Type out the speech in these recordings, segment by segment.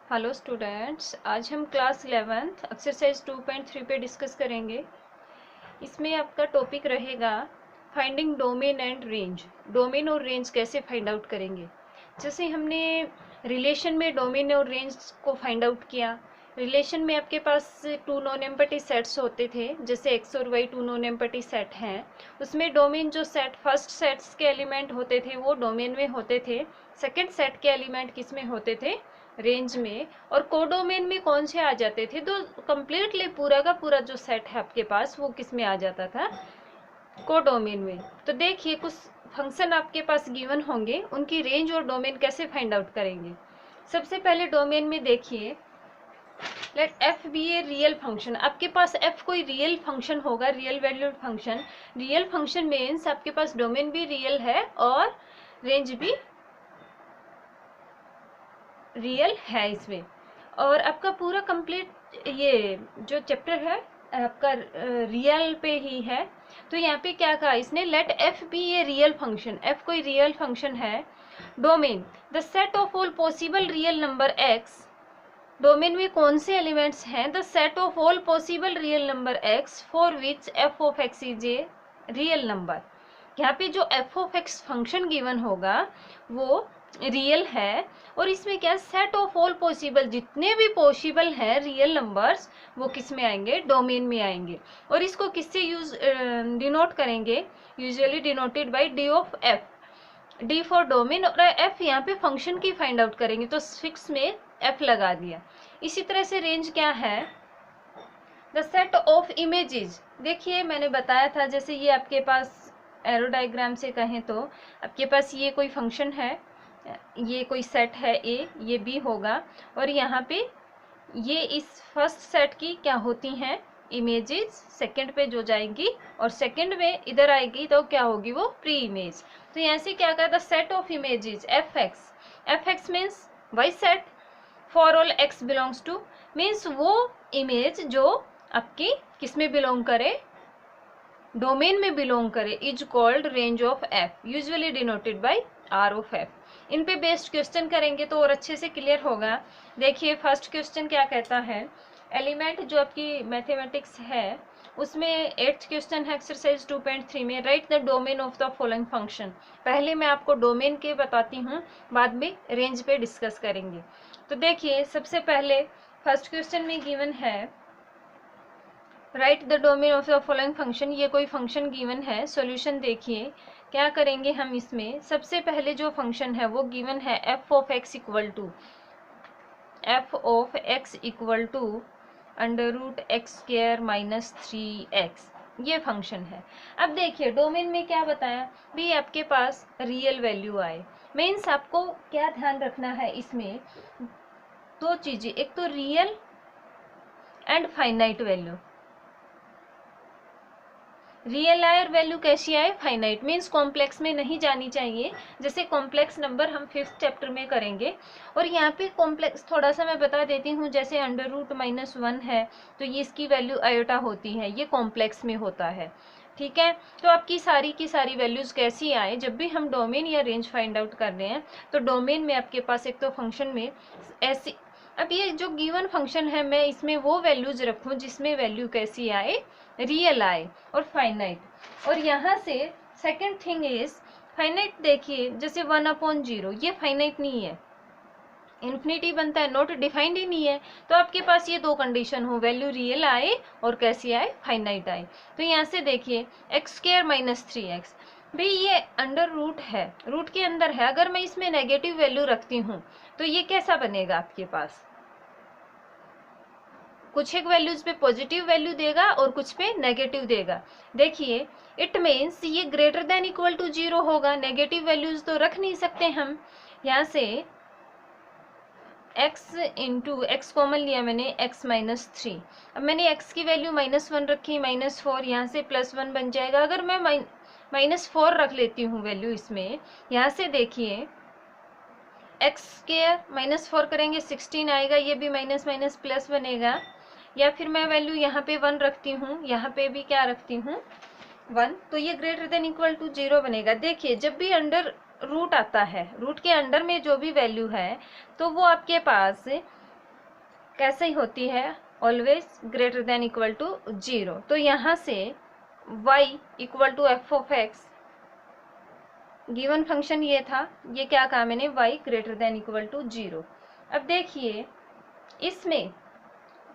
Hello students, आज हम class 11th exercise 2.3 पे डिस्कस करेंगे। इसमें आपका टॉपिक रहेगा finding domain and range. Domain और रेंज कैसे फाइंड आउट करेंगे। जैसे हमने रिलेशन में डोमेन और रेंज को फाइंड आउट किया। रिलेशन में आपके पास टू नॉन एम्पटी सेट्स होते थे, जैसे एक्स और y two non empty set हैं। उसमें डोमेन जो सेट फर्स्ट सेट्स के एलिमेंट होते थे वो डोमेन में होते थे, सेकेंड सेट के एलिमेंट किस में होते थे, रेंज में। और कोडोमेन में कौन से आ जाते थे, तो कंप्लीटली पूरा का पूरा जो सेट है आपके पास वो किस में आ जाता था, कोडोमेन में। तो देखिए कुछ फंक्शन आपके पास गिवन होंगे, उनकी रेंज और डोमेन कैसे फाइंड आउट करेंगे। सबसे पहले डोमेन में देखिए, let f be a real function. आपके पास एफ कोई रियल फंक्शन होगा, real valued function. Real function means आपके पास डोमेन भी रियल है और रेंज भी रियल है इसमें। और आपका पूरा कंप्लीट ये जो चैप्टर है आपका रियल पे ही है। तो यहाँ पे क्या कहा इसने, let f be a real function. F कोई रियल फंक्शन है। Domain the set of all possible real number x. Domain में कौन से एलिमेंट्स हैं, the set of all possible real number x for which f of x is a real number. यहाँ पे जो f of x function given होगा वो real है। और इसमें क्या, सेट ऑफ ऑल पॉसिबल, जितने भी पॉसिबल हैं रियल नंबर्स वो किस में आएंगे, डोमेन में आएंगे। और इसको किससे यूज डिनोट करेंगे, usually denoted bye D of F. D for domain और एफ यहाँ पे फंक्शन की फाइंड आउट करेंगे, तो फिक्स में एफ लगा दिया। इसी तरह से रेंज क्या है, द सेट ऑफ इमेजेस। देखिए मैंने बताया था, जैसे ये आपके पास एरो डायग्राम से कहें तो आपके पास ये कोई फंक्शन है, ये कोई सेट है ए, ये बी होगा। और यहाँ पे ये इस फर्स्ट सेट की क्या होती हैं, इमेजेस। सेकंड पे जो जाएंगी और सेकंड में इधर आएगी तो क्या होगी, वो प्री इमेज। तो यहाँ से क्या कहा, the set of images f x. F x means y set for all x belongs to, means वो इमेज जो आपकी किस में बिलोंग करे, डोमेन में बिलोंग करे, is called range of f, usually denoted by r of f. इन पे बेस्ड क्वेश्चन करेंगे तो और अच्छे से क्लियर होगा। देखिए फर्स्ट क्वेश्चन क्या कहता है, एलिमेंट जो आपकी मैथमेटिक्स है उसमें 8th क्वेश्चन है एक्सरसाइज 2.3 में, right the domain of the following function. पहले मैं आपको डोमेन के बताती हूँ, बाद में रेंज पे डिस्कस करेंगे। तो देखिए सबसे पहले फर्स्ट क्वेश्चन में गिवन है, right the domain of the following function. ये कोई फंक्शन गिवन है। सॉल्यूशन देखिए क्या करेंगे हम इसमें, सबसे पहले जो फंक्शन है वो गिवन है f of x equal to under root x square minus 3x, ये फंक्शन है। अब देखिए डोमेन में क्या बताया भी, आपके पास रियल वैल्यू आए। मीन्स आपको क्या ध्यान रखना है इसमें, दो चीजें, एक तो real and finite value. Real आए और वैल्यू कैसी आए, फाइनाइट, मीन्स कॉम्प्लेक्स में नहीं जानी चाहिए। जैसे कॉम्प्लेक्स नंबर हम 5th चैप्टर में करेंगे। और यहाँ पे कॉम्प्लेक्स थोड़ा सा मैं बता देती हूँ, जैसे अंडर रूट -1 है तो ये इसकी वैल्यू आयोटा होती है, ये कॉम्प्लेक्स में होता है। ठीक है, तो आपकी सारी की सारी वैल्यूज कैसी आए, जब भी हम डोमेन या रेंज फाइंड आउट कर रहे हैं तो डोमेन में आपके पास एक तो फंक्शन में ऐसी, अब ये जो गिवन फंक्शन है मैं इसमें वो वैल्यूज रखूँ जिसमें वैल्यू कैसी आए, रियल आए और फाइनाइट। और यहाँ से सेकंड थिंग इज फाइनाइट। देखिए जैसे 1/0 ये फाइनाइट नहीं है, इन्फिनिटी बनता है, नॉट डिफाइंड ही नहीं है। तो आपके पास ये दो कंडीशन हो, वैल्यू रियल आए और कैसी आए, फाइनाइट आए। तो यहाँ से देखिए एक्स स्क्वायर माइनस 3x, भाई ये अंडर रूट है, रूट के अंदर है। अगर मैं इसमें नेगेटिव वैल्यू रखती हूँ तो ये कैसा बनेगा, आपके पास कुछ एक वैल्यूज पे पॉजिटिव वैल्यू देगा और कुछ पे नेगेटिव देगा। देखिए इट मीन्स ये ग्रेटर देन इक्वल टू 0 होगा, नेगेटिव वैल्यूज तो रख नहीं सकते हम। यहाँ से x इंटू एक्स कॉमन लिया मैंने, x -3। अब मैंने x की वैल्यू -1 रखी, -4, यहाँ से +1 बन जाएगा। अगर मैं -4 रख लेती हूँ वैल्यू इसमें, यहाँ से देखिए एक्स स्क्वायर -4 करेंगे 16 आएगा, ये भी माइनस माइनस प्लस बनेगा। या फिर मैं वैल्यू यहाँ पे 1 रखती हूँ, यहाँ पे भी क्या रखती हूँ 1, तो ये ग्रेटर देन इक्वल टू 0 बनेगा। देखिए जब भी अंडर रूट आता है, रूट के अंडर में जो भी वैल्यू है तो वो आपके पास कैसे ही होती है, always greater than equal to 0। तो यहाँ से y equal to f of x, given function ये था, ये क्या कहा मैंने, y greater than equal to 0। अब देखिए इसमें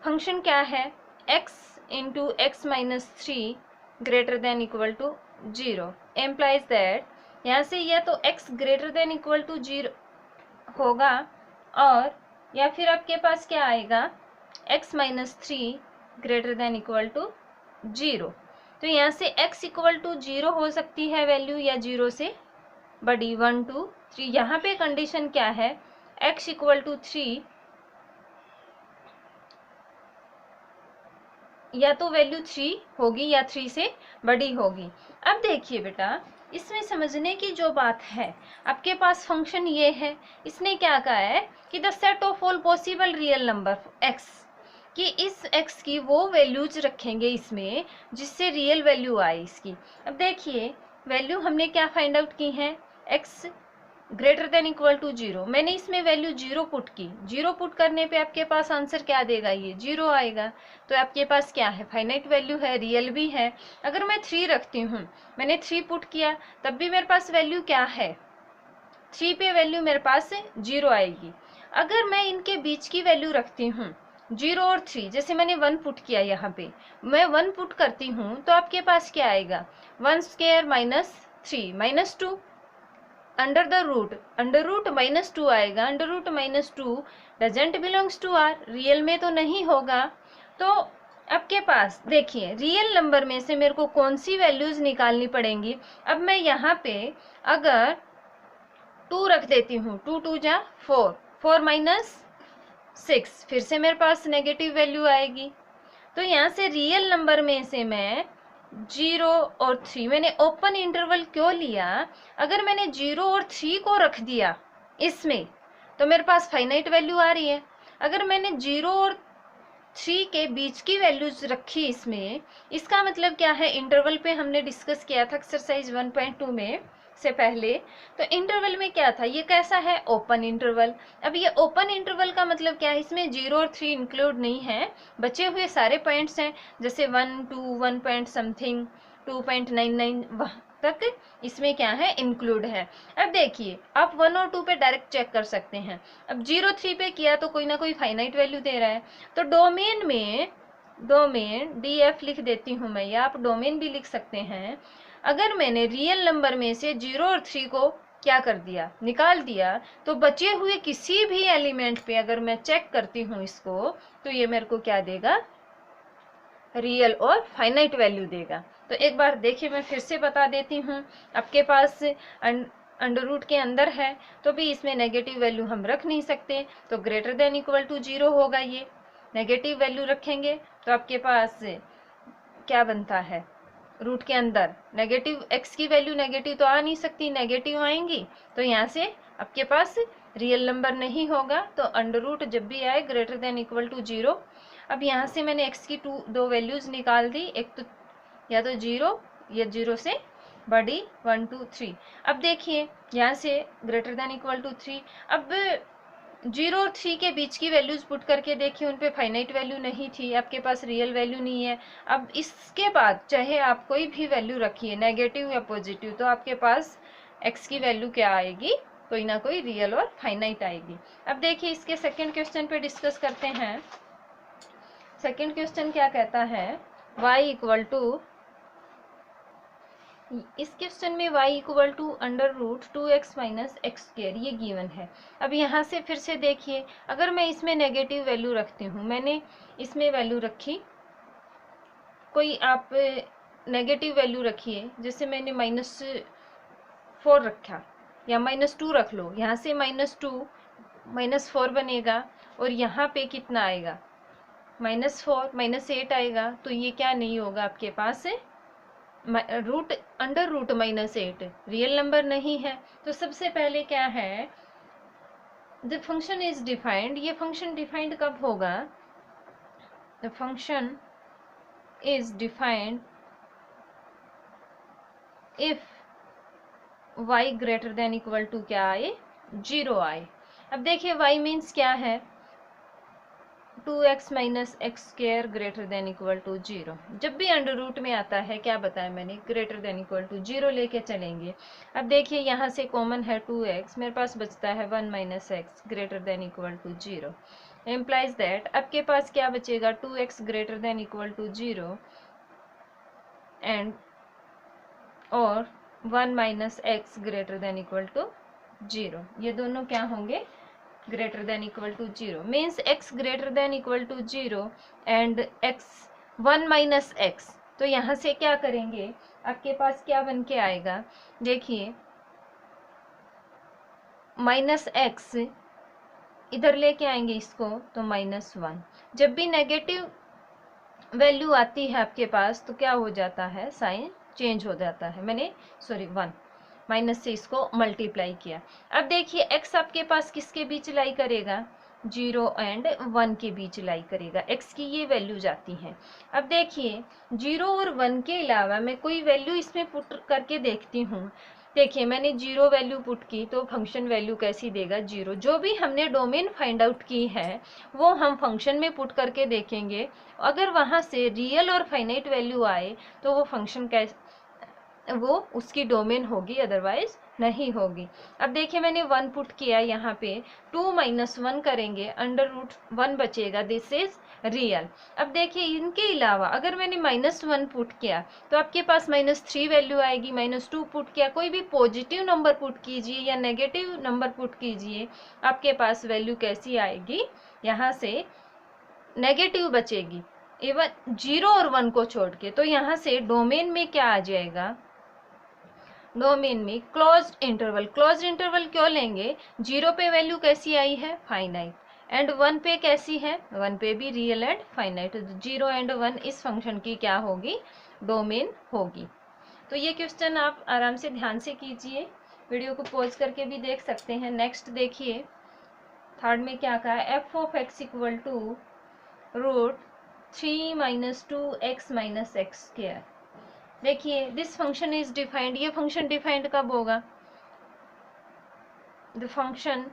फंक्शन क्या है, x into x minus 3 greater than equal to 0 implies that यहाँ से या तो x greater than equal to 0 होगा, और या फिर आपके पास क्या आएगा, x minus 3 greater than equal to 0। तो यहाँ से x इक्वल टू 0 हो सकती है वैल्यू, या 0 से बड़ी 1 2 3। यहाँ पे कंडीशन क्या है, x इक्वल टू 3 या तो वैल्यू 3 होगी या 3 से बड़ी होगी। अब देखिए बेटा, इसमें समझने की जो बात है, आपके पास फंक्शन ये है, इसने क्या कहा है कि the set of all possible real number x, कि इस x की वो वैल्यूज रखेंगे इसमें जिससे रियल वैल्यू आए इसकी। अब देखिए वैल्यू हमने क्या फाइंड आउट की है, x greater than equal to 0। मैंने इसमें वैल्यू 0 पुट की, 0 पुट करने पे आपके पास आंसर क्या देगा, ये 0 आएगा। तो आपके पास क्या है, फाइनाइट वैल्यू है, रियल भी है। अगर मैं 3 रखती हूँ, मैंने 3 पुट किया, तब भी मेरे पास वैल्यू क्या है, 3 पे वैल्यू मेरे पास 0 आएगी। अगर मैं इनके बीच की वैल्यू रखती हूँ 0 और 3, जैसे मैंने 1 पुट किया, यहाँ पे मैं 1 पुट करती हूँ, तो आपके पास क्या आएगा, 1 square minus 3 minus 2 under the root, under root minus 2 आएगा। Under root minus 2 doesn't belongs to R, real में तो नहीं होगा। तो आपके पास देखिए रियल नंबर में से मेरे को कौन सी वैल्यूज निकालनी पड़ेंगी। अब मैं यहाँ पे अगर 2 रख देती हूँ, 2 2 जा 4, 4 माइनस 6, फिर से मेरे पास नेगेटिव वैल्यू आएगी। तो यहाँ से रियल नंबर में से मैं 0 और 3, मैंने ओपन इंटरवल क्यों लिया, अगर मैंने 0 और 3 को रख दिया इसमें तो मेरे पास फाइनाइट वैल्यू आ रही है। अगर मैंने 0 और 3 के बीच की वैल्यूज रखी इसमें, इसका मतलब क्या है, इंटरवल पे हमने डिस्कस किया था एक्सरसाइज 1.2 में से पहले। तो इंटरवल में क्या था, ये कैसा है, ओपन इंटरवल। अब ये ओपन इंटरवल का मतलब क्या है, इसमें 0 और 3 इंक्लूड नहीं है, बचे हुए सारे पॉइंट्स हैं, जैसे 1 2 1 पॉइंट समथिंग 2.99 वहाँ तक इसमें क्या है, इंक्लूड है। अब देखिए आप 1 और 2 पे डायरेक्ट चेक कर सकते हैं। अब 0 3 पे किया तो कोई ना कोई फाइनाइट वैल्यू दे रहा है। तो डोमेन में, डोमेन DF लिख देती हूँ मैं, या आप डोमेन भी लिख सकते हैं। अगर मैंने रियल नंबर में से 0 और 3 को क्या कर दिया, निकाल दिया, तो बचे हुए किसी भी एलिमेंट पे अगर मैं चेक करती हूँ इसको, तो ये मेरे को क्या देगा, रियल और फाइनाइट वैल्यू देगा। तो एक बार देखिए मैं फिर से बता देती हूँ, आपके पास अंडर रूट के अंदर है तो भी इसमें नेगेटिव वैल्यू हम रख नहीं सकते, तो ग्रेटर देन इक्वल टू 0 होगा। ये नेगेटिव वैल्यू रखेंगे तो आपके पास क्या बनता है, रूट के अंदर नेगेटिव x की वैल्यू नेगेटिव तो आ नहीं सकती, नेगेटिव आएंगी तो यहाँ से आपके पास रियल नंबर नहीं होगा। तो अंडर रूट जब भी आए ग्रेटर देन इक्वल टू 0। अब यहाँ से मैंने x की दो वैल्यूज निकाल दी, एक तो या तो 0 या 0 से बड़ी 1 2 3। अब देखिए यहाँ से ग्रेटर देन इक्वल टू 3, अब 0 और 3 के बीच की वैल्यूज पुट करके देखिए, उन पे फाइनाइट वैल्यू नहीं थी, आपके पास रियल वैल्यू नहीं है। अब इसके बाद चाहे आप कोई भी वैल्यू रखिए, नेगेटिव या पॉजिटिव, तो आपके पास x की वैल्यू क्या आएगी, कोई ना कोई रियल और फाइनाइट आएगी। अब देखिए इसके सेकंड क्वेश्चन पे डिस्कस करते हैं। सेकंड क्वेश्चन क्या कहता है, y इक्वल टू, इस क्वेश्चन में y equal to under root 2x minus x square, ये गिवन है। अब यहाँ से फिर से देखिए, अगर मैं इसमें नेगेटिव वैल्यू रखती हूँ, मैंने इसमें वैल्यू रखी, कोई आप नेगेटिव वैल्यू रखिए, जैसे मैंने -4 रखा या -2 रख लो, यहाँ से -2 -4 बनेगा, और यहाँ पे कितना आएगा, -4 -8 आएगा। तो ये क्या नहीं होगा आपके पास, root under root -8 real number नहीं है। तो सबसे पहले क्या है, द फंक्शन इज डिफाइंड, ये फंक्शन डिफाइंड कब होगा, the function is defined if y greater than equal to क्या आए, 0 आए। अब देखिए y मीन्स क्या है, 2x minus x square greater than equal to 0। जब भी अंडर रूट में आता है, क्या बताया मैंने, ग्रेटर देन इक्वल टू 0 लेके चलेंगे। अब देखिए यहाँ से कॉमन है 2x, मेरे पास बचता है 1 minus x greater than equal to 0। Implies that आपके पास क्या बचेगा, 2x greater than equal to 0 and और 1 minus x greater than equal to 0। ये दोनों क्या होंगे, greater than equal to 0। Means x greater than equal to 0 and x 1 minus x. तो यहाँ से क्या करेंगे, आपके पास क्या बन के आएगा, देखिए माइनस एक्स इधर लेके आएंगे इसको तो -1। जब भी नेगेटिव वैल्यू आती है आपके पास तो क्या हो जाता है, साइन चेंज हो जाता है। मैंने सॉरी 1 माइनस से इसको मल्टीप्लाई किया। अब देखिए x आपके पास किसके बीच लाई करेगा, 0 एंड 1 के बीच लाई करेगा। x की ये वैल्यू जाती है। अब देखिए 0 और 1 के अलावा मैं कोई वैल्यू इसमें पुट करके देखती हूँ। देखिए मैंने 0 वैल्यू पुट की तो फंक्शन वैल्यू कैसी देगा, 0। जो भी हमने डोमेन फाइंड आउट की है वो हम फंक्शन में पुट करके देखेंगे। अगर वहाँ से रियल और फाइनाइट वैल्यू आए तो वो फंक्शन वो उसकी डोमेन होगी, अदरवाइज नहीं होगी। अब देखिए मैंने 1 पुट किया यहाँ पे, 2 माइनस 1 करेंगे, अंडर रूट 1 बचेगा, दिस इज रियल। अब देखिए इनके अलावा अगर मैंने -1 पुट किया तो आपके पास -3 वैल्यू आएगी। -2 पुट किया, कोई भी पॉजिटिव नंबर पुट कीजिए या नेगेटिव नंबर पुट कीजिए, आपके पास वैल्यू कैसी आएगी, यहाँ से नेगेटिव बचेगी, इवन 0 और 1 को छोड़ के। तो यहाँ से डोमेन में क्या आ जाएगा, डोमेन में क्लोज्ड इंटरवल। क्लोज्ड इंटरवल क्यों लेंगे, 0 पे वैल्यू कैसी आई है, फाइनाइट, एंड 1 पे कैसी है, 1 पे भी रियल एंड फाइनाइट। 0 एंड 1 इस फंक्शन की क्या होगी, डोमेन होगी। तो ये क्वेश्चन आप आराम से ध्यान से कीजिए, वीडियो को पॉज करके भी देख सकते हैं। नेक्स्ट देखिए, थर्ड में क्या कहा है, f of x equal to √3 minus 2x minus x square. देखिए दिस फंक्शन इज डिफाइंड, ये फंक्शन डिफाइंड कब होगा, the function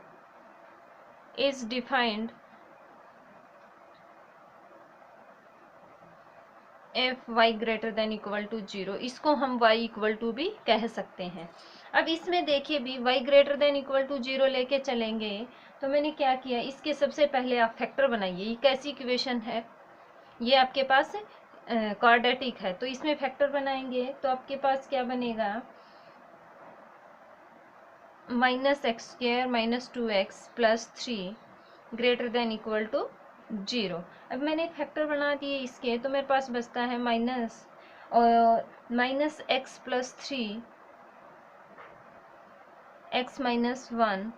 is defined if y greater than equal to 0। इसको हम y इक्वल टू भी कह सकते हैं। अब इसमें देखिए भी y greater than equal to 0 लेके चलेंगे तो मैंने क्या किया, इसके सबसे पहले आप फैक्टर बनाइए। ये कैसी इक्वेशन है, ये आपके पास क्वाड्रेटिक है, तो इसमें फैक्टर बनाएंगे तो आपके पास क्या बनेगा, -x² minus 2x plus 3 greater than equal to 0। अब मैंने एक फैक्टर बना दिए इसके, तो मेरे पास बचता है -x प्लस 3 x माइनस 1।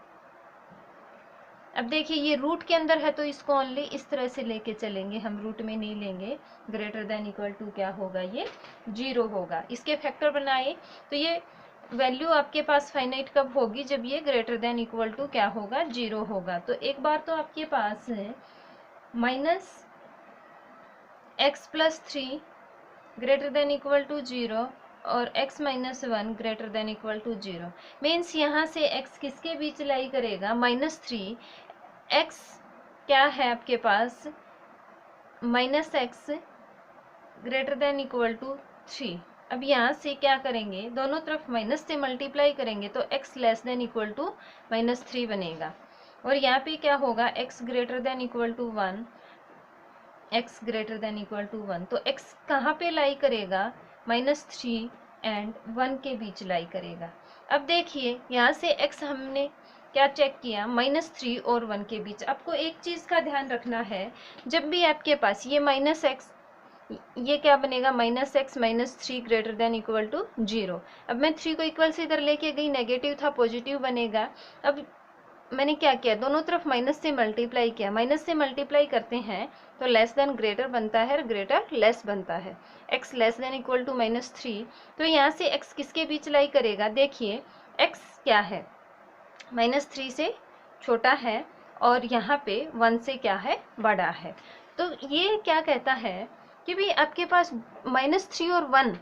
अब देखिए ये रूट के अंदर है तो इसको ओनली इस तरह से लेके चलेंगे, हम रूट में नहीं लेंगे। ग्रेटर देन इक्वल टू क्या होगा, ये 0 होगा। इसके फैक्टर बनाए तो ये वैल्यू आपके पास फाइनाइट कब होगी, जब ये ग्रेटर देन इक्वल टू क्या होगा, 0 होगा। तो एक बार तो आपके पास -x plus 3 greater than equal to 0 और x minus 1 greater than equal to 0। Means यहाँ से x किसके बीच लाई करेगा, -3। x क्या है आपके पास, -x greater than equal to 3। अब यहाँ से क्या करेंगे, दोनों तरफ माइनस से मल्टीप्लाई करेंगे तो x less than equal to -3 बनेगा। और यहाँ पे क्या होगा, x greater than equal to 1, x greater than equal to 1। तो x कहाँ पे लाई करेगा, -3 एंड 1 के बीच लाई करेगा। अब देखिए यहाँ से x हमने क्या चेक किया, -3 और 1 के बीच। आपको एक चीज़ का ध्यान रखना है, जब भी आपके पास ये -x, ये क्या बनेगा, -x minus 3 greater than equal to 0। अब मैं 3 को इक्वल से इधर लेके गई, नेगेटिव था पॉजिटिव बनेगा। अब मैंने क्या किया, दोनों तरफ माइनस से मल्टीप्लाई किया। माइनस से मल्टीप्लाई करते हैं तो लेस देन ग्रेटर बनता है, ग्रेटर लेस बनता है। x less than equal to -3, तो यहाँ से x किसके बीच लाई करेगा, देखिए x क्या है, -3 से छोटा है और यहाँ पे 1 से क्या है, बड़ा है। तो ये क्या कहता है कि भी आपके पास -3 और 1,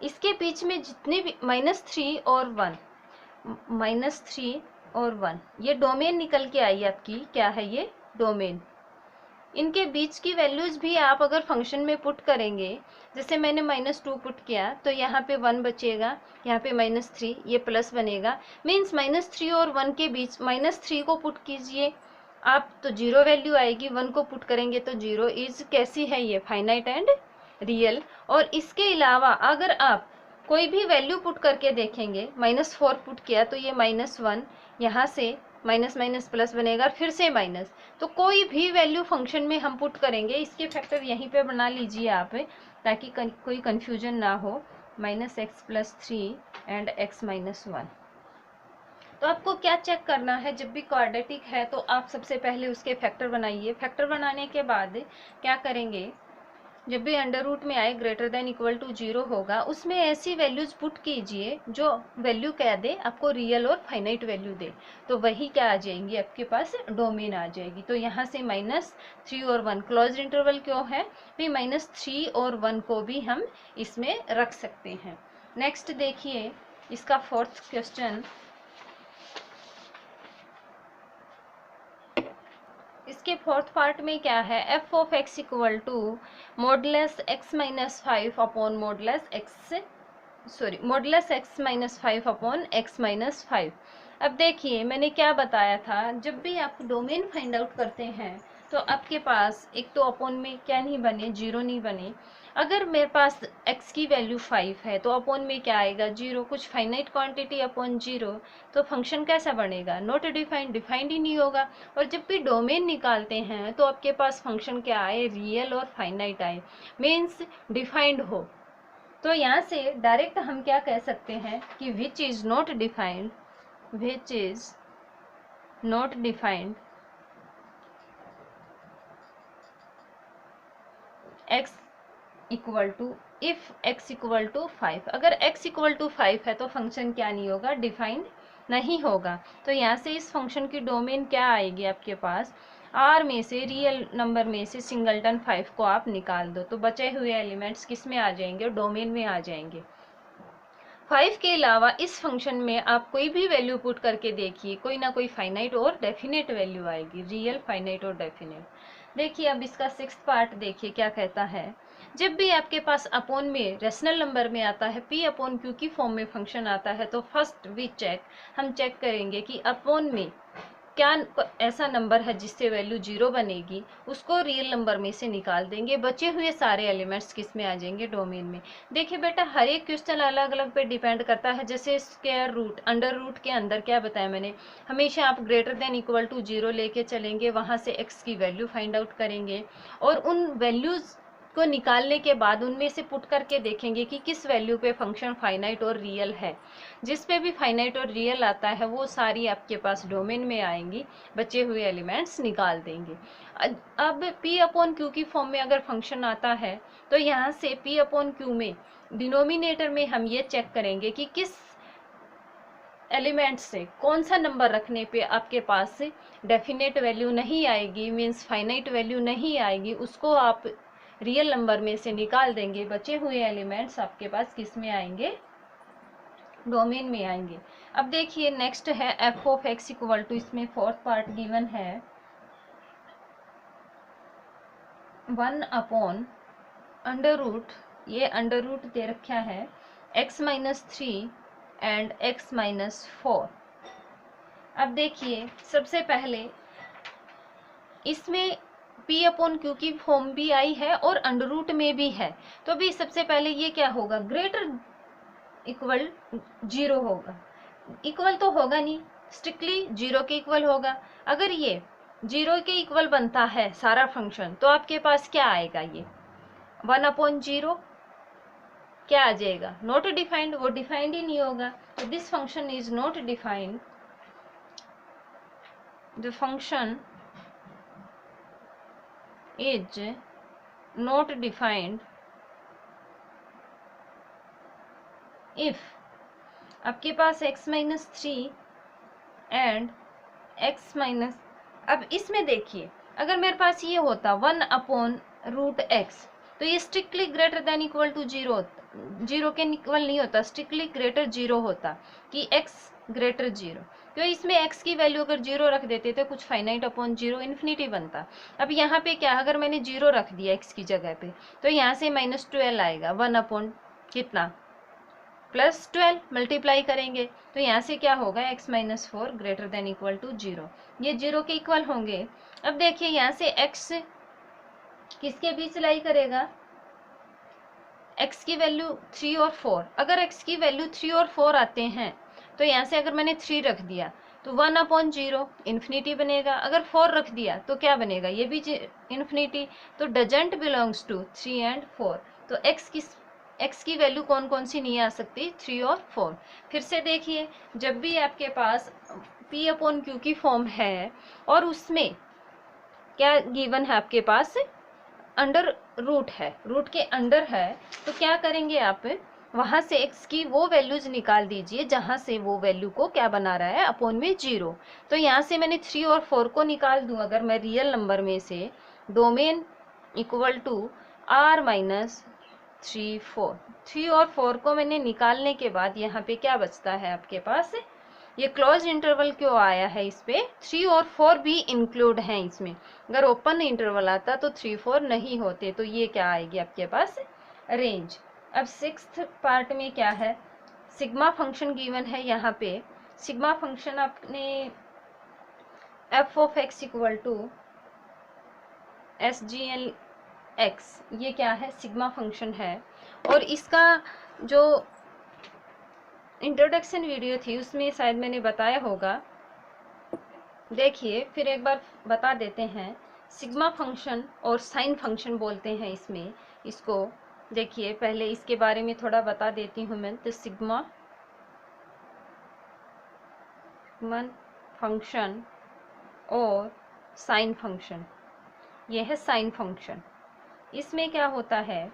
इसके बीच में जितने भी -3 और 1, ये डोमेन निकल के आई आपकी, क्या है ये डोमेन। इनके बीच की वैल्यूज भी आप अगर फंक्शन में पुट करेंगे, जैसे मैंने -2 पुट किया तो यहाँ पे 1 बचेगा, यहाँ पे -3, ये प्लस बनेगा, मीन्स -3 और 1 के बीच -3 को पुट कीजिए आप तो 0 वैल्यू आएगी, 1 को पुट करेंगे तो 0 इज कैसी है ये, फाइनाइट एंड रियल। और इसके अलावा अगर आप कोई भी वैल्यू पुट करके देखेंगे, -4 पुट किया तो ये -1, यहाँ से माइनस माइनस प्लस बनेगा, फिर से माइनस, तो कोई भी वैल्यू फंक्शन में हम पुट करेंगे, इसके फैक्टर यहीं पे बना लीजिए आप, ताकि कोई कंफ्यूजन ना हो, -x + 3 एंड x - 1। तो आपको क्या चेक करना है, जब भी क्वाड्रेटिक है तो आप सबसे पहले उसके फैक्टर बनाइए। फैक्टर बनाने के बाद क्या करेंगे, जब भी अंडर रूट में आए ग्रेटर देन इक्वल टू 0 होगा, उसमें ऐसी वैल्यूज पुट कीजिए जो वैल्यू क्या दे आपको, रियल और फाइनाइट वैल्यू दे, तो वही क्या आ जाएंगी आपके पास, डोमेन आ जाएगी। तो यहाँ से -3 और 1 क्लोज इंटरवल क्यों है, भी -3 और 1 को भी हम इसमें रख सकते हैं। नेक्स्ट देखिए इसका 4th क्वेश्चन। इसके 4th पार्ट में क्या है, f of x equal to modulus x - 5 upon modulus x - 5 upon x - 5। अब देखिए मैंने क्या बताया था, जब भी आप डोमेन फाइंड आउट करते हैं तो आपके पास एक तो अपॉन में क्या नहीं बने, 0 नहीं बने। अगर मेरे पास x की वैल्यू 5 है तो अपॉन में क्या आएगा, 0, कुछ फाइनाइट क्वांटिटी अपॉन 0, तो फंक्शन कैसा बनेगा, नॉट डिफाइंड, डिफाइंड ही नहीं होगा। और जब भी डोमेन निकालते हैं तो आपके पास फंक्शन क्या आए, रियल और फाइनाइट आए, मीन्स डिफाइंड हो। तो यहाँ से डायरेक्ट हम क्या कह सकते हैं कि which is not defined, which is not defined x equal to, if x equal to 5, अगर x इक्वल टू 5 है तो फंक्शन क्या नहीं होगा, डिफाइंड नहीं होगा। तो यहाँ से इस फंक्शन की डोमेन क्या आएगी आपके पास, R में से, रियल नंबर में से सिंगलटन 5 को आप निकाल दो, तो बचे हुए एलिमेंट्स किस में आ जाएंगे, डोमेन में आ जाएंगे। 5 के अलावा इस फंक्शन में आप कोई भी वैल्यू पुट करके देखिए, कोई ना कोई फाइनाइट और डेफिनेट वैल्यू आएगी, रियल, फाइनाइट और डेफिनेट। देखिए अब इसका 6th पार्ट देखिए क्या कहता है, जब भी आपके पास अपॉन में रेशनल नंबर में आता है, p अपॉन q की फॉर्म में फंक्शन आता है, तो फर्स्ट हम चेक करेंगे कि अपॉन में क्या ऐसा नंबर है जिससे वैल्यू 0 बनेगी, उसको रियल नंबर में से निकाल देंगे, बचे हुए सारे एलिमेंट्स किस में आ जाएंगे, डोमेन में। देखिए बेटा हर एक क्वेश्चन अलग अलग पे डिपेंड करता है, जैसे स्क्वायर रूट, अंडर रूट के अंदर क्या बताया मैंने, हमेशा आप ग्रेटर देन इक्वल टू 0 लेके चलेंगे, वहाँ से x की वैल्यू फाइंड आउट करेंगे और उन वैल्यूज को निकालने के बाद उनमें से पुट करके देखेंगे कि किस वैल्यू पे फंक्शन फाइनाइट और रियल है। जिस पे भी फाइनाइट और रियल आता है वो सारी आपके पास डोमेन में आएंगी, बचे हुए एलिमेंट्स निकाल देंगे। अब p अपॉन क्यू की फॉर्म में अगर फंक्शन आता है तो यहाँ से p अपॉन क्यू में डिनोमिनेटर में हम ये चेक करेंगे कि किस एलिमेंट से कौन सा नंबर रखने पे आपके पास डेफिनेट वैल्यू नहीं आएगी, मीन्स फाइनाइट वैल्यू नहीं आएगी, उसको आप रियल नंबर में से निकाल देंगे, बचे हुए एलिमेंट्स आपके पास किस में आएंगे, डोमेन में आएंगे। अब देखिए नेक्स्ट है f of x equal to, इसमें 4th पार्ट गिवन है 1 अपॉन अंडर रूट, ये अंडर रूट दे रखा है x - 3 एंड x - 4। अब देखिए सबसे पहले इसमें p अपॉन क्यू की फॉर्म भी आई है और अंडर रूट में भी है, तो भी सबसे पहले ये क्या होगा, ग्रेटर इक्वल 0 होगा, इक्वल तो होगा नहीं, स्ट्रिक्टली 0 के इक्वल होगा। अगर ये 0 के इक्वल बनता है सारा फंक्शन तो आपके पास क्या आएगा, ये 1 अपॉन 0 क्या आ जाएगा, नॉट डिफाइंड, वो डिफाइंड ही नहीं होगा। तो this function is not defined, the function is not defined if आपके पास x - 3 एंड x माइनस, अब इसमें देखिए अगर मेरे पास ये होता 1 अपॉन रूट x तो ये strictly greater than equal to 0, 0 के इक्वल नहीं होता, स्ट्रिक्टली ग्रेटर 0 होता कि x ग्रेटर 0। क्यों, इसमें x की वैल्यू अगर 0 रख देते तो कुछ फाइनाइट अपॉन 0 इन्फिनिटी बनता। अब यहाँ पे क्या, अगर मैंने 0 रख दिया x की जगह पे, तो यहाँ से -12 आएगा, 1 अपॉन कितना +12 मल्टीप्लाई करेंगे, तो यहाँ से क्या होगा, x - 4 greater than equal to 0, ये 0 के इक्वल होंगे। अब देखिए यहाँ से x किसके बीच लाई करेगा, x की वैल्यू 3 और 4, अगर x की वैल्यू 3 और 4 आते हैं तो यहाँ से अगर मैंने 3 रख दिया तो 1 अपॉन 0 इन्फिनिटी बनेगा, अगर 4 रख दिया तो क्या बनेगा, ये भी इन्फिनिटी, तो डजंट बिलोंग्स टू 3 एंड 4। तो x की वैल्यू कौन कौन सी नहीं आ सकती, 3 और 4। फिर से देखिए, जब भी आपके पास p अपॉन क्यू की फॉर्म है और उसमें क्या गिवन है आपके पास, अंडर रूट है, रूट के अंडर है, तो क्या करेंगे आप, वहां से x की वो वैल्यूज निकाल दीजिए जहां से वो वैल्यू को क्या बना रहा है, अपॉन में 0। तो यहाँ से मैंने 3 और 4 को निकाल दूं अगर मैं रियल नंबर में से, डोमेन इक्वल टू r - 3 4, 3 और 4 को मैंने निकालने के बाद यहाँ पे क्या बचता है आपके पास, ये क्लोज इंटरवल क्यों आया है, इस पे 3 और 4 भी इंक्लूड हैं इसमें, अगर ओपन इंटरवल आता तो 3 4 नहीं होते, तो ये क्या आएगी आपके पास, रेंज। अब 6th पार्ट में क्या है, सिग्मा फंक्शन गिवन है, यहाँ पे सिग्मा फंक्शन आपने f of x equal to SGN(x), ये क्या है, सिग्मा फंक्शन है, और इसका जो इंट्रोडक्शन वीडियो थी उसमें शायद मैंने बताया होगा, देखिए फिर एक बार बता देते हैं। सिग्मा फंक्शन और साइन फंक्शन बोलते हैं इसमें, इसको देखिए पहले इसके बारे में थोड़ा बता देती हूँ मैं। तो सिग्मा फंक्शन और साइन फंक्शन, यह है साइन फंक्शन। इसमें क्या होता है,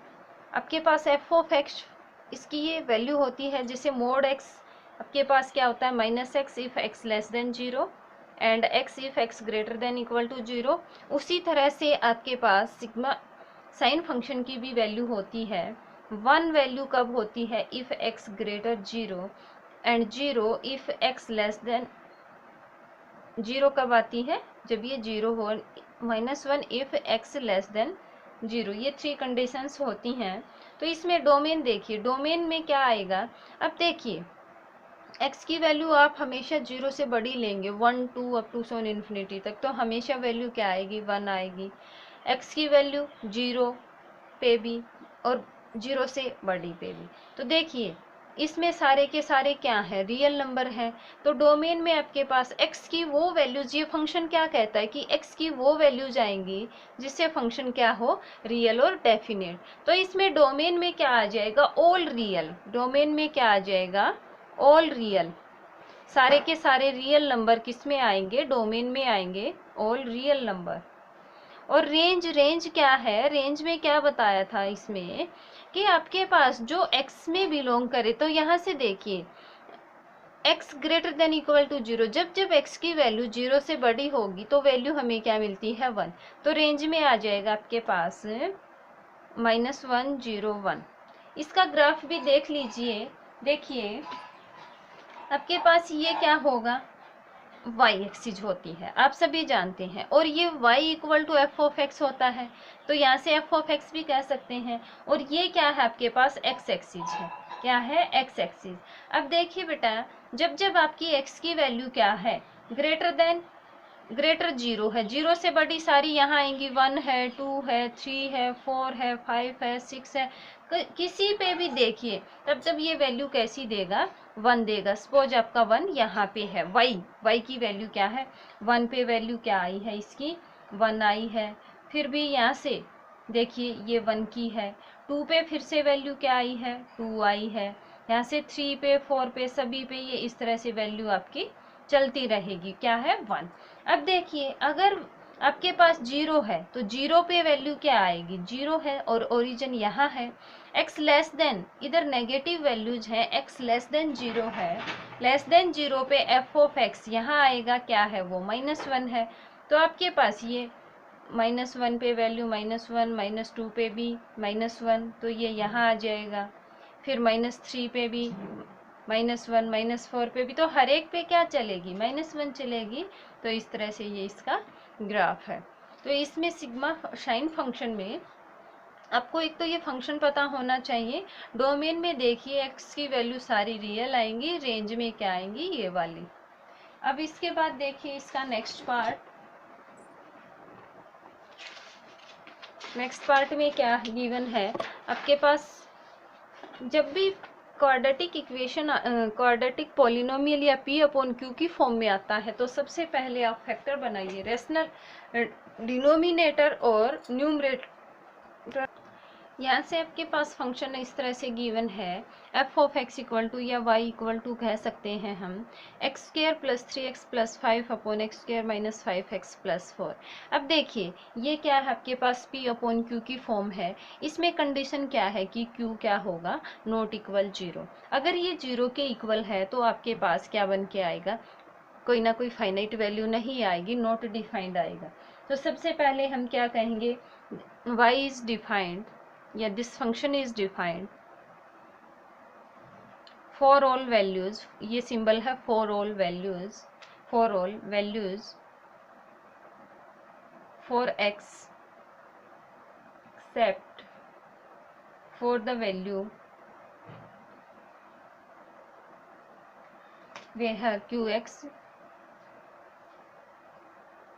आपके पास f ऑफ x, इसकी ये वैल्यू होती है, जैसे मोड x आपके पास क्या होता है, -x if x less than 0 and x if x greater than equal to 0। उसी तरह से आपके पास सिग्मा साइन फंक्शन की भी वैल्यू होती है। 1 वैल्यू कब होती है, if x greater 0 and 0 if x less than 0 कब आती है, जब ये 0 हो, -1 इफ x लेस देन 0, ये 3 कंडीशंस होती हैं। तो इसमें डोमेन देखिए, डोमेन में क्या आएगा, अब देखिए x की वैल्यू आप हमेशा 0 से बड़ी लेंगे, 1 2 अप टू सोन इन्फिनिटी तक, तो हमेशा वैल्यू क्या आएगी, 1 आएगी। x की वैल्यू 0 पे भी और 0 से बड़ी पे भी। तो देखिए इसमें सारे के सारे क्या है, रियल नंबर है। तो डोमेन में आपके पास x की वो वैल्यूज, ये फंक्शन क्या कहता है कि x की वो वैल्यूज आएंगी जिससे फंक्शन क्या हो, रियल और डेफिनेट। तो इसमें डोमेन में क्या आ जाएगा, ऑल रियल, डोमेन में क्या आ जाएगा, ऑल रियल, सारे के सारे रियल नंबर किस में आएंगे, डोमेन में आएंगे, ऑल रियल नंबर। और रेंज, रेंज क्या है, रेंज में क्या बताया था इसमें कि आपके पास जो x में बिलोंग करे, तो यहाँ से देखिए x greater than equal to 0, जब जब x की वैल्यू 0 से बड़ी होगी तो वैल्यू हमें क्या मिलती है, 1। तो रेंज में आ जाएगा आपके पास -1 0 1। इसका ग्राफ भी देख लीजिए, देखिए आपके पास ये क्या होगा, y एक्सिस होती है, आप सभी जानते हैं, और ये y equal to f of x होता है, तो यहाँ से f ऑफ x भी कह सकते हैं। और ये क्या है आपके पास, x एक्सिस है, क्या है, x एक्सिस। अब देखिए बेटा, जब जब आपकी x की वैल्यू क्या है, ग्रेटर 0 है, 0 से बड़ी सारी यहाँ आएंगी, 1 है 2 है 3 है 4 है 5 है 6 है, किसी पे भी देखिए, तब जब ये वैल्यू कैसी देगा, 1 देगा। सपोज आपका 1 यहाँ पे है, y की वैल्यू क्या है, 1 पे वैल्यू क्या आई है इसकी, 1 आई है। फिर भी यहाँ से देखिए ये 1 की है, 2 पे फिर से वैल्यू क्या आई है, 2 आई है। यहाँ से 3 पे 4 पे सभी पे ये इस तरह से वैल्यू आपकी चलती रहेगी, क्या है, 1। अब देखिए अगर आपके पास 0 है तो 0 पे वैल्यू क्या आएगी, 0 है और ओरिजिन यहाँ है। x लेस देन, इधर नेगेटिव वैल्यूज है, x लेस देन 0 है, लेस देन 0 पे f ऑफ x यहाँ आएगा, क्या है वो, -1 है। तो आपके पास ये -1 पे वैल्यू -1, -2 पे भी -1, तो ये यहाँ आ जाएगा। फिर -3 पे भी -1 -4 पे भी तो हर एक पे क्या चलेगी, -1 चलेगी। तो इस तरह से ये इसका ग्राफ है। तो इसमें सिग्मा शाइन फंक्शन में आपको एक तो ये फंक्शन पता होना चाहिए। डोमेन में देखिए एक्स की वैल्यू सारी रियल आएंगी, रेंज में क्या आएंगी, ये वाली। अब इसके बाद देखिए इसका नेक्स्ट पार्ट में क्या गिवन है आपके पास। जब भी क्वाड्रेटिक इक्वेशन क्वाड्रेटिक पॉलिनोमियल या p अपॉन q की फॉर्म में आता है तो सबसे पहले आप फैक्टर बनाइए, रेशनल डिनोमिनेटर और न्यूमरेटर। यहाँ से आपके पास फंक्शन इस तरह से गिवन है, f of x equal to या y इक्वल टू कह सकते हैं हम x square plus 3x plus 5 upon x square minus 5x plus 4। अब देखिए ये क्या है, आपके पास p अपॉन q की फॉर्म है। इसमें कंडीशन क्या है कि q क्या होगा, नॉट इक्वल 0। अगर ये 0 के इक्वल है तो आपके पास क्या बन के आएगा, कोई ना कोई फाइनाइट वैल्यू नहीं आएगी, नॉट डिफाइंड आएगा। तो सबसे पहले हम क्या कहेंगे, y इज डिफाइंड या this function is defined for all values, ये सिंबल है for all values, for all values for x except for the value where qx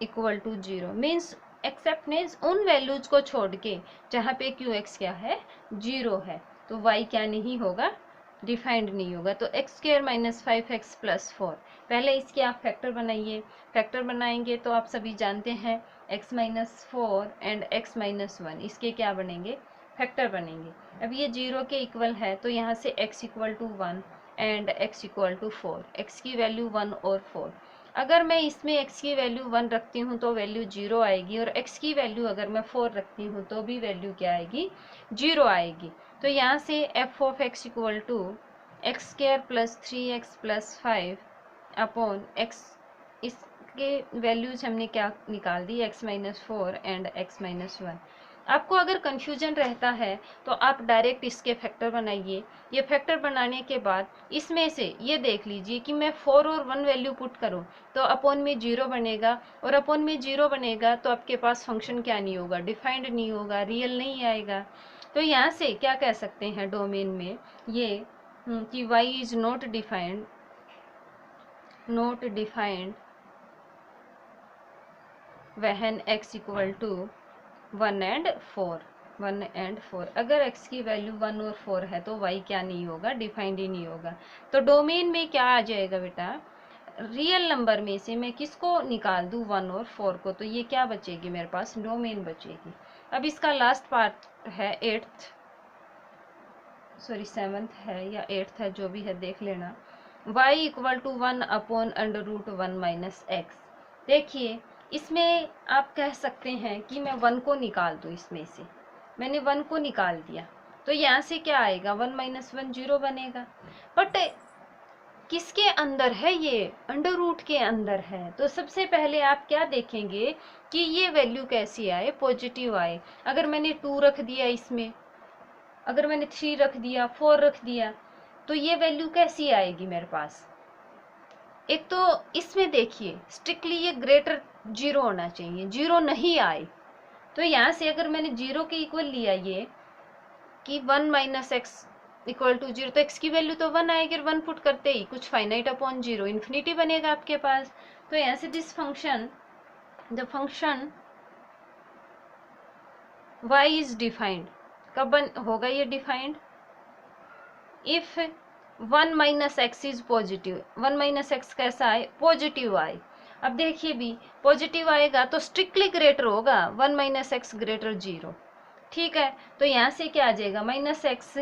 equal to 0। Means except means उन वैल्यूज को छोड़ के जहाँ पे qx क्या है, 0 है। तो y क्या नहीं होगा, डिफाइंड नहीं होगा। तो x square minus 5x plus 4, पहले इसके आप फैक्टर बनाइए। फैक्टर बनाएंगे तो आप सभी जानते हैं x minus 4 and x minus 1, इसके क्या बनेंगे, फैक्टर बनेंगे। अब ये 0 के इक्वल है तो यहाँ से x equal to 1 and x equal to 4, x की वैल्यू 1 और 4। अगर मैं इसमें x की वैल्यू 1 रखती हूँ तो वैल्यू 0 आएगी, और x की वैल्यू अगर मैं 4 रखती हूँ तो भी वैल्यू क्या आएगी, 0 आएगी। तो यहाँ से f of x equal to x square plus 3x plus 5 upon x, इसके वैल्यूज हमने क्या निकाल दी, x minus 4 and x minus 1। आपको अगर कन्फ्यूजन रहता है तो आप डायरेक्ट इसके फैक्टर बनाइए। ये फैक्टर बनाने के बाद इसमें से ये देख लीजिए कि मैं 4 और 1 वैल्यू पुट करूं तो अपॉन में 0 बनेगा, और अपॉन में 0 बनेगा तो आपके पास फंक्शन क्या नहीं होगा, डिफाइंड नहीं होगा, रियल नहीं आएगा। तो यहाँ से क्या कह सकते हैं डोमेन में ये कि y is not defined when x equal to 1 and 4। अगर x की वैल्यू 1 और 4 है तो y क्या नहीं होगा, डिफाइंड ही नहीं होगा। तो डोमेन में क्या आ जाएगा बेटा, रियल नंबर में से मैं किसको निकाल दूं, 1 और 4 को, तो ये क्या बचेगी मेरे पास, डोमेन बचेगी। अब इसका लास्ट पार्ट है 7th है या 8th है, जो भी है देख लेना। y equal to 1 upon under root 1 minus x. देखिए इसमें आप कह सकते हैं कि मैं 1 को निकाल दूँ, इसमें से मैंने 1 को निकाल दिया तो यहाँ से क्या आएगा, 1 माइनस 1 0 बनेगा। बट किसके अंदर है, ये अंडर रूट के अंदर है। तो सबसे पहले आप क्या देखेंगे कि ये वैल्यू कैसी आए, पॉजिटिव आए। अगर मैंने 2 रख दिया इसमें, अगर मैंने 3 रख दिया, 4 रख दिया, तो ये वैल्यू कैसी आएगी मेरे पास। एक तो इसमें देखिए स्ट्रिक्टली ये ग्रेटर 0 होना चाहिए, 0 नहीं आए। तो यहाँ से अगर मैंने 0 के इक्वल लिया ये कि 1 माइनस एक्स इक्वल टू 0, तो x की वैल्यू तो 1 आएगी, 1 पुट करते ही कुछ फाइनाइट अपॉन 0 इन्फिनिटी बनेगा आपके पास। तो यहाँ से this function, the function y is defined, कब होगा ये defined, if 1 minus x is positive. 1 minus x कैसा आए, पॉजिटिव आए। अब देखिए भी पॉजिटिव आएगा तो स्ट्रिक्टली ग्रेटर होगा, 1 माइनस एक्स ग्रेटर 0, ठीक है। तो यहाँ से क्या आ जाएगा, माइनस एक्स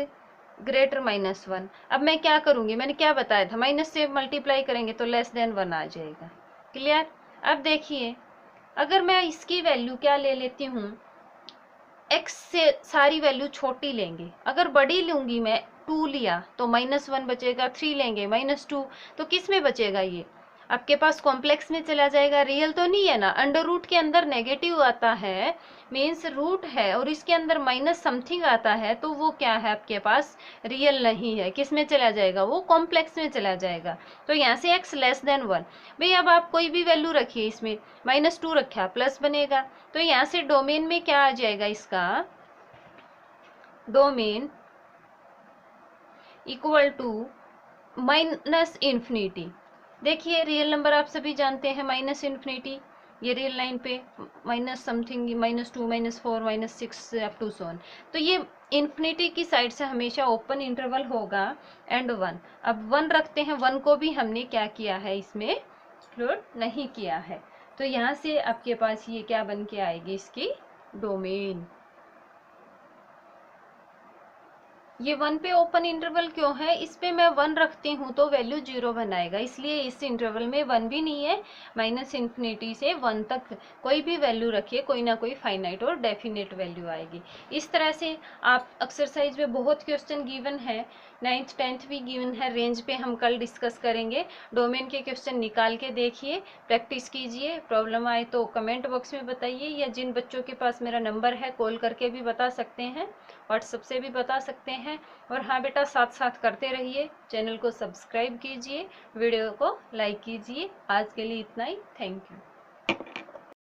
ग्रेटर माइनस 1। अब मैं क्या करूँगी, मैंने क्या बताया था, माइनस से मल्टीप्लाई करेंगे तो लेस देन 1 आ जाएगा, क्लियर। अब देखिए अगर मैं इसकी वैल्यू क्या ले लेती हूँ, x से सारी वैल्यू छोटी लेंगे, अगर बड़ी लूँगी मैं 2 लिया तो -1 बचेगा, 3 लेंगे -2, तो किस में बचेगा ये, आपके पास कॉम्प्लेक्स में चला जाएगा, रियल तो नहीं है ना। अंडर रूट के अंदर नेगेटिव आता है, मीन्स रूट है और इसके अंदर माइनस समथिंग आता है, तो वो क्या है आपके पास, रियल नहीं है। किस में चला जाएगा, वो कॉम्प्लेक्स में चला जाएगा। तो यहाँ से x लेस देन 1, भाई अब आप कोई भी वैल्यू रखिए, इसमें -2 रखा प्लस बनेगा, तो यहाँ से डोमेन में क्या आ जाएगा, इसका डोमेन इक्वल टू -इन्फिनिटी। देखिए रियल नंबर आप सभी जानते हैं -इन्फिनिटी, ये रियल लाइन पे minus something, -2 -4 -6 up to so on. तो ये इन्फिनिटी की साइड से हमेशा ओपन इंटरवल होगा एंड 1। अब 1 रखते हैं, 1 को भी हमने क्या किया है, इसमें इंक्लूड नहीं किया है। तो यहाँ से आपके पास ये क्या बन के आएगी, इसकी डोमेन। ये 1 पे ओपन इंटरवल क्यों है, इस पे मैं 1 रखती हूँ तो वैल्यू 0 बनाएगा, इसलिए इस इंटरवल में 1 भी नहीं है। -इन्फिनिटी से 1 तक कोई भी वैल्यू रखिए, कोई ना कोई फाइनाइट और डेफिनेट वैल्यू आएगी। इस तरह से आप एक्सरसाइज में बहुत क्वेश्चन गिवन है, 9th 10th भी गिवन है, रेंज पे हम कल डिस्कस करेंगे। डोमेन के क्वेश्चन निकाल के देखिए, प्रैक्टिस कीजिए। प्रॉब्लम आए तो कमेंट बॉक्स में बताइए, या जिन बच्चों के पास मेरा नंबर है कॉल करके भी बता सकते हैं, व्हाट्सएप से भी बता सकते हैं। और हाँ बेटा, साथ साथ करते रहिए, चैनल को सब्सक्राइब कीजिए, वीडियो को लाइक कीजिए। आज के लिए इतना ही, थैंक यू।